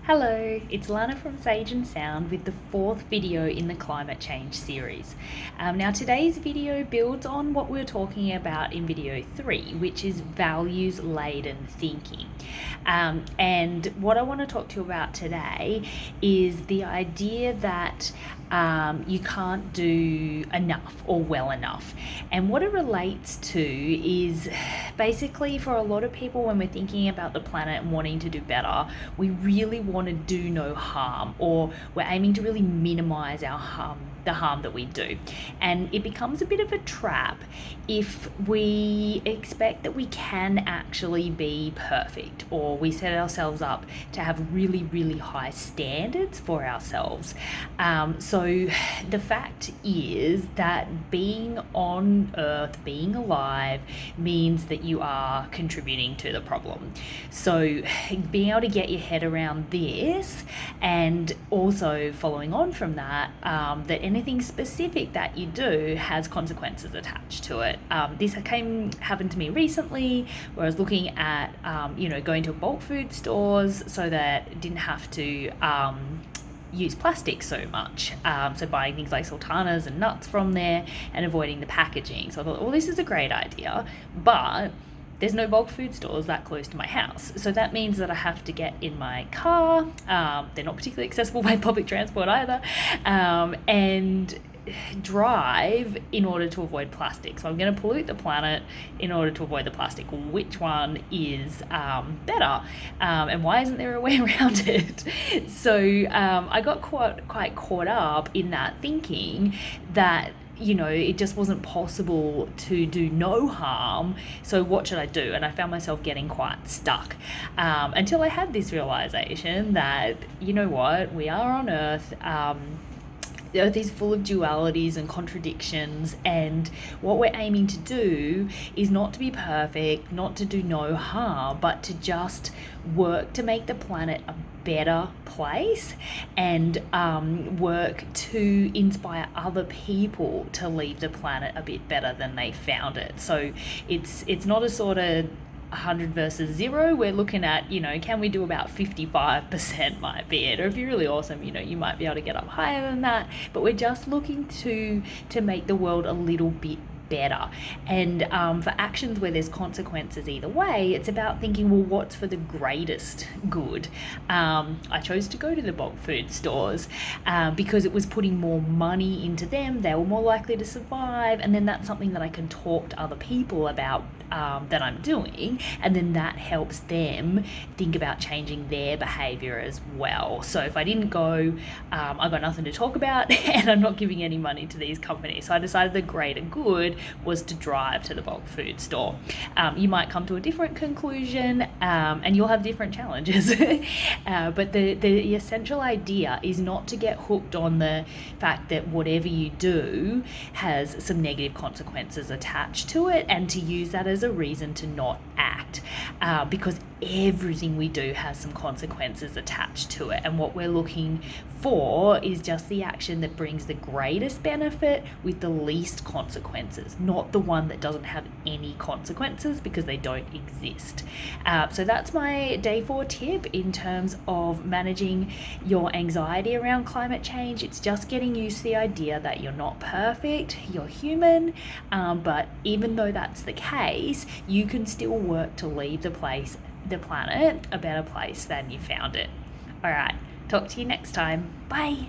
Hello, it's Lana from Sage and Sound with the fourth video in the climate change series. Now today's video builds on what we were talking about in video 3, which is values-laden thinking. And what I want to talk to you about today is the idea that you can't do enough or well enough. And what it relates to is basically for a lot of people, when we're thinking about the planet and wanting to do better, we really want to do no harm, or we're aiming to really minimize our harm, the harm that we do. And it becomes a bit of a trap if we expect that we can actually be perfect, or we set ourselves up to have really, really high standards for ourselves. So the fact is that being on Earth, being alive, means that you are contributing to the problem. So being able to get your head around this, and also following on from that, that anything specific that you do has consequences attached to it. This happened to me recently, where I was looking at going to bulk food stores so that I didn't have to use plastic so much. So buying things like sultanas and nuts from there and avoiding the packaging. So I thought, well, this is a great idea, but there's no bulk food stores that close to my house. So that means that I have to get in my car. They're not particularly accessible by public transport either. And drive in order to avoid plastic. So I'm going to pollute the planet in order to avoid the plastic. Which one is better? And why isn't there a way around it? So I got quite caught up in that, thinking that it just wasn't possible to do no harm. So what should I do? And I found myself getting quite stuck until I had this realization that, you know what, we are on Earth. The Earth is full of dualities and contradictions, and what we're aiming to do is not to be perfect, not to do no harm, but to just work to make the planet a better place, and work to inspire other people to leave the planet a bit better than they found it. So it's not a sort of 100 versus 0. We're looking at, can we do about 55% might be it. Or if you're really awesome, you might be able to get up higher than that. But we're just looking to make the world a little bit better. And for actions where there's consequences either way, it's about thinking, well, what's for the greatest good? I chose to go to the bulk food stores because it was putting more money into them. They were more likely to survive, and then that's something that I can talk to other people about that I'm doing, and then that helps them think about changing their behavior as well. So if I didn't go, I got nothing to talk about, and I'm not giving any money to these companies. So I decided the greater good was to drive to the bulk food store. You might come to a different conclusion, and you'll have different challenges. But the essential idea is not to get hooked on the fact that whatever you do has some negative consequences attached to it, and to use that as a reason to not act, because everything we do has some consequences attached to it, and what we're looking for is just the action that brings the greatest benefit with the least consequences, not the one that doesn't have any consequences, because they don't exist. So that's my day 4 tip in terms of managing your anxiety around climate change. It's just getting used to the idea that you're not perfect, you're human, but even though that's the case, you can still work to leave the planet a better place than you found it. All right, talk to you next time. Bye.